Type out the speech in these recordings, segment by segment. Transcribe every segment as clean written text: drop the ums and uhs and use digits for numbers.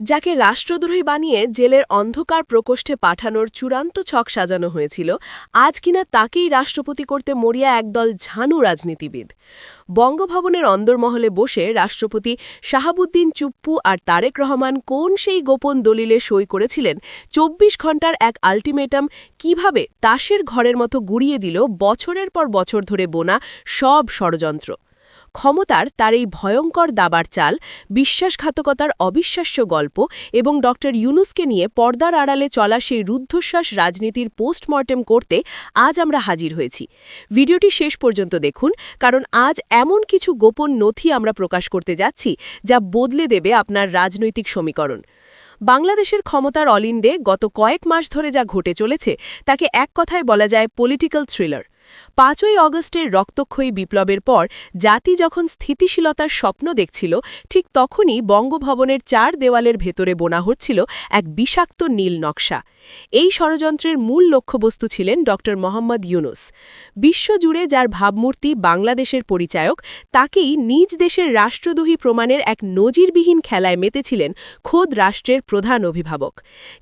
যাকে রাষ্ট্রদ্রোহী বানিয়ে জেলের অন্ধকার প্রকোষ্ঠে পাঠানোর চূড়ান্ত ছক সাজানো হয়েছিল, আজ কিনা তাকেই রাষ্ট্রপতি করতে মরিয়া একদল ঝানু রাজনীতিবিদ। বঙ্গভবনের অন্দরমহলে বসে রাষ্ট্রপতি শাহাবুদ্দিন চুপ্পু আর তারেক রহমান কোন সেই গোপন দলিলে সই করেছিলেন, ২৪ ঘণ্টার এক আল্টিমেটাম কিভাবে তাসের ঘরের মতো গুড়িয়ে দিল বছরের পর বছর ধরে বোনা সব ষড়যন্ত্র। ক্ষমতার তার এই ভয়ঙ্কর দাবার চাল, বিশ্বাসঘাতকতার অবিশ্বাস্য গল্প এবং ড ইউনূসকে নিয়ে পর্দার আড়ালে চলা সেই রুদ্ধশ্বাস রাজনীতির পোস্টমর্টেম করতে আজ আমরা হাজির হয়েছি। ভিডিওটি শেষ পর্যন্ত দেখুন, কারণ আজ এমন কিছু গোপন নথি আমরা প্রকাশ করতে যাচ্ছি যা বদলে দেবে আপনার রাজনৈতিক সমীকরণ। বাংলাদেশের ক্ষমতার অলিন্দে গত কয়েক মাস ধরে যা ঘটে চলেছে তাকে এক কথায় বলা যায় পলিটিক্যাল থ্রিলার। ৫ই অগস্টের রক্তক্ষয়ী বিপ্লবের পর জাতি যখন স্থিতিশীলতার স্বপ্ন দেখছিল, ঠিক তখনই বঙ্গভবনের ৪ দেওয়ালের ভেতরে বোনা হচ্ছিল এক বিষাক্ত নীল নকশা। এই ষড়যন্ত্রের মূল লক্ষ্যবস্তু ছিলেন ড মোহাম্মদ ইউনূস। বিশ্বজুড়ে যার ভাবমূর্তি বাংলাদেশের পরিচায়ক, তাকেই নিজ দেশের রাষ্ট্রদ্রোহী প্রমাণের এক নজিরবিহীন খেলায় মেতেছিলেন খোদ রাষ্ট্রের প্রধান অভিভাবক।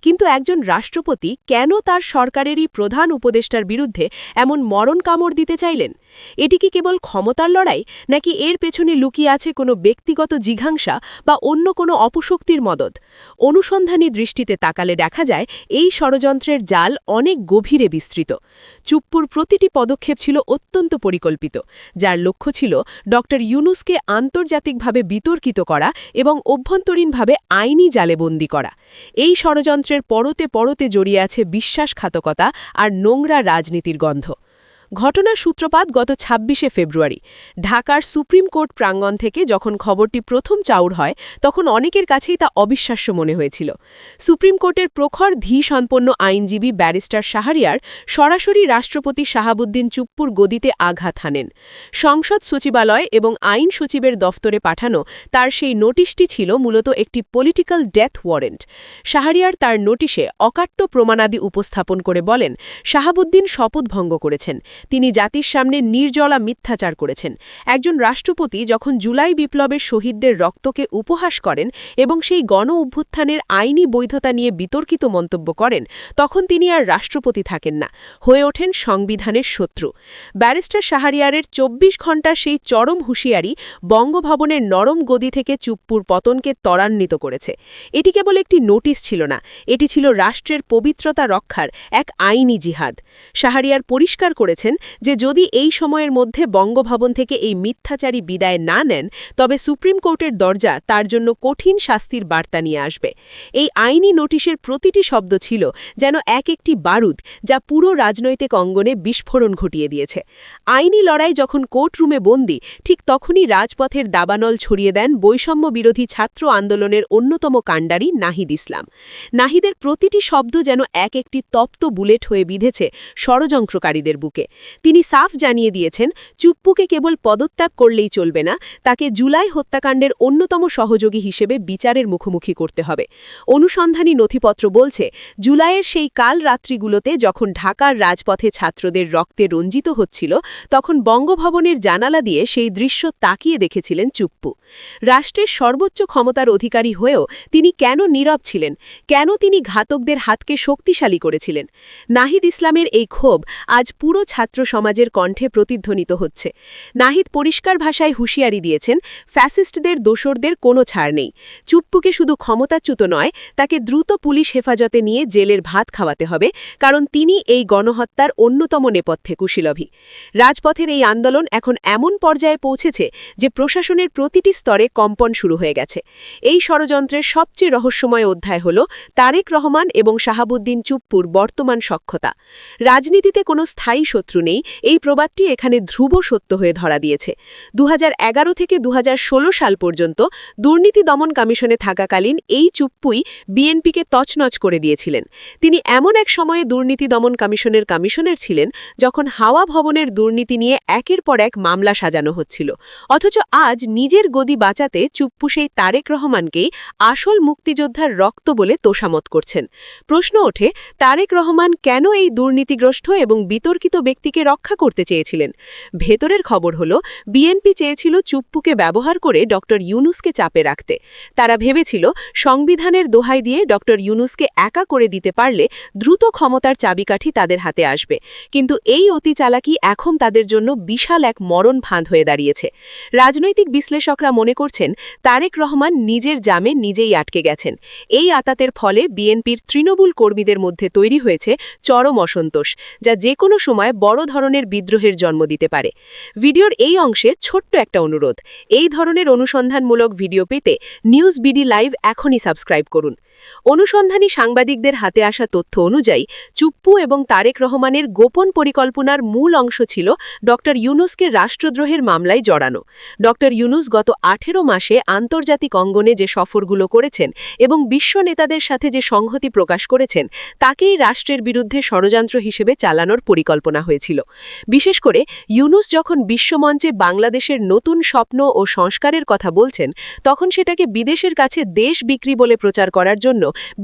কিন্তু একজন রাষ্ট্রপতি কেন তার সরকারেরই প্রধান উপদেষ্টার বিরুদ্ধে এমন মরণ কামড় দিতে চাইলেন? এটি কি কেবল ক্ষমতার লড়াই, নাকি এর পেছনে লুকিয়ে আছে কোনো ব্যক্তিগত জিঘাংসা বা অন্য কোনো অপশক্তির মদদ? অনুসন্ধানী দৃষ্টিতে তাকালে দেখা যায় এই ষড়যন্ত্রের জাল অনেক গভীরে বিস্তৃত। চুপ্পুর প্রতিটি পদক্ষেপ ছিল অত্যন্ত পরিকল্পিত, যার লক্ষ্য ছিল ড ইউনূসকে আন্তর্জাতিকভাবে বিতর্কিত করা এবং অভ্যন্তরীণভাবে আইনি জালেবন্দি করা। এই ষড়যন্ত্রের পরতে পরতে জড়িয়ে আছে বিশ্বাসঘাতকতা আর নোংরা রাজনীতির গন্ধ। ঘটনার সূত্রপাত গত ২৬শে ফেব্রুয়ারি। ঢাকার সুপ্রিম কোর্ট প্রাঙ্গণ থেকে যখন খবরটি প্রথম চাউর হয়, তখন অনেকের কাছেই তা অবিশ্বাস্য মনে হয়েছিল। সুপ্রিম কোর্টের প্রখর ধীসম্পন্ন আইনজীবী ব্যারিস্টার শাহরিয়ার সরাসরি রাষ্ট্রপতি শাহাবুদ্দিন চুপ্পুর গদিতে আঘাত হানেন। সংসদ সচিবালয় এবং আইন সচিবের দফতরে পাঠানো তার সেই নোটিশটি ছিল মূলত একটি পলিটিক্যাল ডেথ ওয়ারেন্ট। শাহরিয়ার তার নোটিশে অকাট্য প্রমাণাদি উপস্থাপন করে বলেন, শাহাবুদ্দিন শপথভঙ্গ করেছেন, তিনি জাতির সামনে নির্জলা মিথ্যাচার করেছেন। একজন রাষ্ট্রপতি যখন জুলাই বিপ্লবের শহীদদের রক্তকে উপহাস করেন এবং সেই গণ অভ্যুত্থানের আইনি বৈধতা নিয়ে বিতর্কিত মন্তব্য করেন, তখন তিনি আর রাষ্ট্রপতি থাকেন না, হয়ে ওঠেন সংবিধানের শত্রু। ব্যারিস্টার শাহরিয়ারের ২৪ ঘণ্টার সেই চরম হুঁশিয়ারি বঙ্গভবনের নরম গদি থেকে চুপ্পুর পতনকে ত্বরান্বিত করেছে। এটি কেবল একটি নোটিশ ছিল না, এটি ছিল রাষ্ট্রের পবিত্রতা রক্ষার এক আইনি জিহাদ। শাহরিয়ার পরিষ্কার করেছেন যে যদি এই সময়ের মধ্যে বঙ্গভবন থেকে এই মিথ্যাচারী বিদায় না নেন, তবে সুপ্রিম কোর্টের দরজা তার জন্য কঠিন শাস্তির বার্তা নিয়ে আসবে। এই আইনি নোটিশের প্রতিটি শব্দ ছিল যেন একটি বারুদ, যা পুরো রাজনৈতিক অঙ্গনে বিস্ফোরণ ঘটিয়ে দিয়েছে। আইনি লড়াই যখন কোর্টরুমে বন্দী, ঠিক তখনই রাজপথের দাবানল ছড়িয়ে দেন বৈষম্য বিরোধী ছাত্র আন্দোলনের অন্যতম কাণ্ডারি নাহিদ ইসলাম। নাহিদের প্রতিটি শব্দ যেন একটি তপ্ত বুলেট হয়ে বিঁধেছে ষড়যন্ত্রকারীদের বুকে। তিনি সাফ জানিয়ে দিয়েছেন, চুপ্পুকে কেবল পদত্যাগ করলেই চলবে না, তাকে জুলাই হত্যাকাণ্ডের অন্যতম সহযোগী হিসেবে বিচারের মুখোমুখি করতে হবে। অনুসন্ধানী নথিপত্র বলছে, জুলাইয়ের সেই কাল রাত্রিগুলোতে যখন ঢাকার রাজপথে ছাত্রদের রক্তে রঞ্জিত হচ্ছিল, তখন বঙ্গভবনের জানালা দিয়ে সেই দৃশ্য তাকিয়ে দেখেছিলেন চুপ্পু। রাষ্ট্রের সর্বোচ্চ ক্ষমতার অধিকারী হয়েও তিনি কেন নীরব ছিলেন? কেন তিনি ঘাতকদের হাতকে শক্তিশালী করেছিলেন? নাহিদ ইসলামের এই ক্ষোভ আজ পুরো ছাত্র সমাজের কণ্ঠে প্রতিধ্বনিত হচ্ছে। নাহিদ পরিষ্কার ভাষায় হুঁশিয়ারি দিয়েছেন, ফ্যাসিস্টদের দোসরদের কোনো ছাড় নেই। চুপ্পুকে শুধু ক্ষমতাচ্যুত নয়, তাকে দ্রুত পুলিশ হেফাজতে নিয়ে জেলের ভাত খাওয়াতে হবে, কারণ তিনি এই গণহত্যার অন্যতম নেপথ্যে কুশীলভী। রাজপথের এই আন্দোলন এখন এমন পর্যায়ে পৌঁছেছে যে প্রশাসনের প্রতিটি স্তরে কম্পন শুরু হয়ে গেছে। এই ষড়যন্ত্রের সবচেয়ে রহস্যময় অধ্যায় হল তারেক রহমান এবং শাহাবুদ্দিন চুপ্পুর বর্তমান সখ্যতা। রাজনীতিতে কোনো স্থায়ী শত্রু নেই, এই প্রবাদটি এখানে ধ্রুব সত্য হয়ে ধরা দিয়েছে। ২০১১ থেকে ২০১৬ সাল পর্যন্ত দুর্নীতি দমন কমিশনে থাকাকালীন এই চুপ্পুই বিএনপিকে তছনছ করে দিয়েছিলেন। তিনি এমন এক সময়ে দুর্নীতি দমন কমিশনের কমিশনার ছিলেন যখন হাওয়া ভবনের দুর্নীতি নিয়ে একের পর এক মামলা সাজানো হচ্ছিল। অথচ আজ নিজের গদি বাঁচাতে চুপ্পু সেই তারেক রহমানকেই আসল মুক্তিযোদ্ধার রক্ত বলে তোষামত করছেন। প্রশ্ন ওঠে, তারেক রহমান কেন এই দুর্নীতিগ্রস্ত এবং বিতর্কিত ব্যক্তি ব্যক্তিকে রক্ষা করতে চেয়েছিলেন। ভেতরের খবর হলো বিএনপি চেয়েছিল চুপ্পুকে ব্যবহার করে ডক্টর ইউনূসকে চাপে রাখতে। তারা ভেবেছিল সংবিধানের দোহাই দিয়ে ডক্টর ইউনূসকে একা করে দিতে পারলে দ্রুত ক্ষমতার চাবিকাঠি তাদের হাতে আসবে। কিন্তু এই অতি চালাকি এখন তাদের জন্য বিশাল এক মরণ ফাঁদ হয়ে দাঁড়িয়েছে। রাজনৈতিক বিশ্লেষকরা মনে করছেন তারেক রহমান নিজের জামে নিজেই আটকে গেছেন। এই আতাতের ফলে বিএনপির তৃণমূল কর্মীদের মধ্যে তৈরি হয়েছে চরম অসন্তোষ, যা যে কোনো সময় বড় ধরনের বিদ্রোহের জন্ম দিতে পারে। ভিডিওর এই অংশে ছোট্ট একটা অনুরোধ, এই ধরনের অনুসন্ধানমূলক ভিডিও পেতে নিউজ বিডি লাইভ এখনই সাবস্ক্রাইব করুন। অনুসন্ধানী সাংবাদিকদের হাতে আসা তথ্য অনুযায়ী চুপ্পু এবং তারেক রহমানের গোপন পরিকল্পনার মূল অংশ ছিল ডক্টর ইউনূসকে রাষ্ট্রদ্রোহের মামলায় জড়ানো। ডক্টর ইউনূস গত 18 মাসে আন্তর্জাতিক অঙ্গনে যে সফরগুলো করেছেন এবং বিশ্ব নেতাদের সাথে যে সংহতি প্রকাশ করেছেন, তাকেই রাষ্ট্রের বিরুদ্ধে ষড়যন্ত্র হিসেবে চালানোর পরিকল্পনা হয়েছিল। বিশেষ করে ইউনূস যখন বিশ্বমঞ্চে বাংলাদেশের নতুন স্বপ্ন ও সংস্কারের কথা বলছেন, তখন সেটাকে বিদেশের কাছে দেশ বিক্রি বলে প্রচার করার জন্য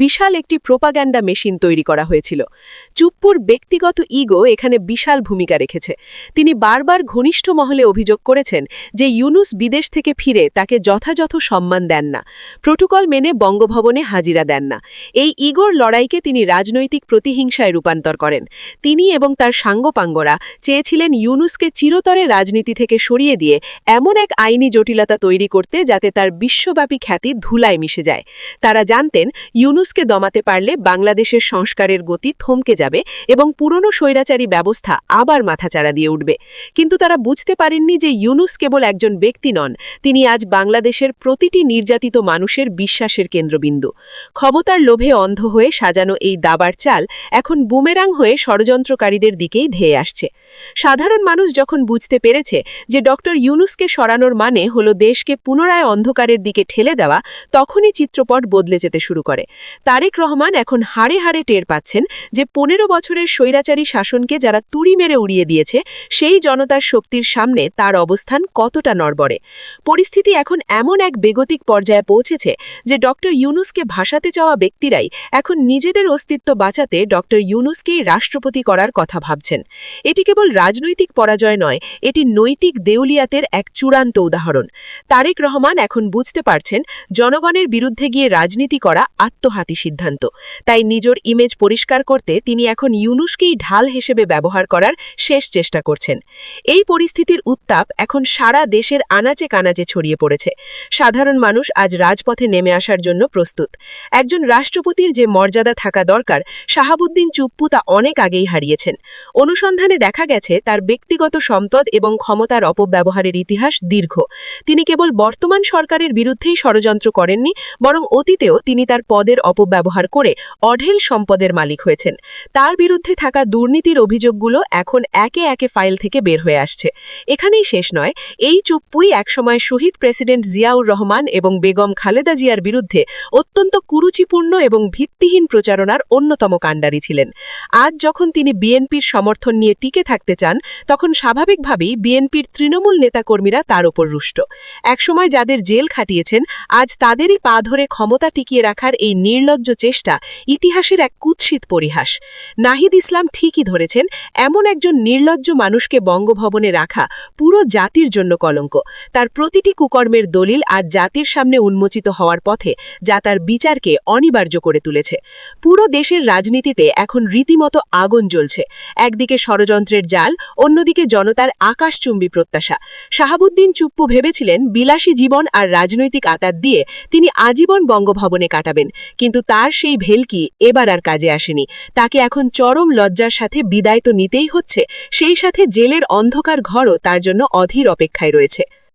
বিশাল একটি প্রোপাগ্যান্ডা মেশিন তৈরি করা হয়েছিল। চুপ্পুর ব্যক্তিগত ইগো এখানে বিশাল ভূমিকা রেখেছে। তিনি বারবার ঘনিষ্ঠ মহলে অভিযোগ করেছেন যে ইউনূস বিদেশ থেকে ফিরে তাকে যথাযথ সম্মান দেন না, প্রোটোকল মেনে বঙ্গভবনে হাজিরা দেন না। এই ইগোর লড়াইকে তিনি রাজনৈতিক প্রতিহিংসায় রূপান্তর করেন। তিনি এবং তার সাঙ্গপাঙ্গরা চেয়েছিলেন ইউনূসকে চিরতরে রাজনীতি থেকে সরিয়ে দিয়ে এমন এক আইনি জটিলতা তৈরি করতে যাতে তার বিশ্বব্যাপী খ্যাতি ধুলায় মিশে যায়। তারা জানতেন ইউনূসকে দমাতে পারলে বাংলাদেশের সংস্কারের গতি থমকে যাবে এবং পুরনো স্বৈরাচারী ব্যবস্থা আবার মাথাচাড়া দিয়ে উঠবে। কিন্তু তারা বুঝতে পারেননি যে ইউনূস কেবল একজন ব্যক্তি নন, তিনি আজ বাংলাদেশের প্রতিটি নির্যাতিত মানুষের বিশ্বাসের কেন্দ্রবিন্দু। ক্ষমতার লোভে অন্ধ হয়ে সাজানো এই দাবার চাল এখন বুমেরাং হয়ে ষড়যন্ত্রকারীদের দিকেই ধেয়ে আসছে। সাধারণ মানুষ যখন বুঝতে পেরেছে যে ডক্টর ইউনূসকে সরানোর মানে হলো দেশকে পুনরায় অন্ধকারের দিকে ঠেলে দেওয়া, তখনই চিত্রপট বদলে যেতে শুরু করে। তারেক রহমান এখন হাড়ে হাড়ে টের পাচ্ছেন যে 15 বছরের স্বৈরাচারী শাসনকে যারা তুড়ি মেরে উড়িয়ে দিয়েছে, সেই জনতার শক্তির সামনে তার অবস্থান কতটা নড়বড়ে। পরিস্থিতি এখন এমন এক বেগতিক পর্যায়ে পৌঁছেছে যে ডক্টর ইউনূসকে ভাসাতে চাওয়া ব্যক্তিরাই এখন নিজেদের অস্তিত্ব বাঁচাতে ডক্টর ইউনূসকেই রাষ্ট্রপতি করার কথা ভাবছেন। এটি কেবল রাজনৈতিক পরাজয় নয়, এটি নৈতিক দেউলিয়াতের এক চূড়ান্ত উদাহরণ। তারেক রহমান এখন বুঝতে পারছেন জনগণের বিরুদ্ধে গিয়ে রাজনীতি করা আত্মঘাতী সিদ্ধান্ত। তাই নিজের ইমেজ পরিষ্কার করতে তিনি এখন ইউনূসকেই ঢাল হিসেবে ব্যবহার করার শেষ চেষ্টা করছেন। এই পরিস্থিতির উত্তাপ এখন সারা দেশের আনাচে কানাচে ছড়িয়ে পড়েছে। সাধারণ মানুষ আজ রাজপথে নেমে আসার জন্য প্রস্তুত। একজন রাষ্ট্রপতির যে মর্যাদা থাকা দরকার, শাহাবুদ্দিন চুপ্পু তা অনেক আগেই হারিয়েছেন। অনুসন্ধানে দেখা গেছে তার ব্যক্তিগত সম্পদ এবং ক্ষমতার অপব্যবহারের ইতিহাস দীর্ঘ। তিনি কেবল বর্তমান সরকারের বিরুদ্ধেই ষড়যন্ত্র করেননি, বরং অতীতেও তিনি তার পদের অপব্যবহার করে অঢেল সম্পদের মালিক হয়েছেন। তার বিরুদ্ধে থাকা দুর্নীতির অভিযোগগুলো এখন একে একে ফাইল থেকে বের হয়ে আসছে। এখানেই শেষ নয়, এই চুপ্পুই একসময় শহীদ প্রেসিডেন্ট জিয়াউর রহমান এবং বেগম খালেদা জিয়ার বিরুদ্ধে অত্যন্ত কুরুচিপূর্ণ এবং ভিত্তিহীন প্রচারণার অন্যতম কাণ্ডারি ছিলেন। আজ যখন তিনি বিএনপির সমর্থন নিয়ে টিকে থাকতে চান, তখন স্বাভাবিকভাবেই বিএনপির তৃণমূল নেতাকর্মীরা তার ওপর রুষ্ট। একসময় যাদের জেল খাটিয়েছেন, আজ তাদেরই পা ধরে ক্ষমতা টিকিয়ে রাখার এই নির্লজ্জ চেষ্টা ইতিহাসের এক কুৎসিত পরিহাস। নাহিদ ইসলাম ঠিকই ধরেছেন, এমন একজন নির্লজ্জ মানুষকে বঙ্গভবনে রাখা পুরো জাতির জন্য কলঙ্ক। তার প্রতিটি কুকর্মের দলিল আজ জাতির সামনে উন্মোচিত হওয়ার পথে, যা তার বিচারকে অনিবার্য করে তুলেছে। পুরো দেশের রাজনীতিতে এখন রীতিমতো আগুন জ্বলছে। একদিকে ষড়যন্ত্রের জাল, অন্যদিকে জনতার আকাশচুম্বী প্রত্যাশা। শাহাবুদ্দিন চুপ্পু ভেবেছিলেন বিলাসী জীবন আর রাজনৈতিক আতাত দিয়ে তিনি আজীবন বঙ্গভবনে কাটাবেন, কিন্তু তার সেই ভেলকি এবার আর কাজে আসেনি। তাকে এখন চরম লজ্জার সাথে বিদায় তো নিতেই হচ্ছে, সেই সাথে জেলের অন্ধকার ঘরও তার জন্য অধীর অপেক্ষায় রয়েছে।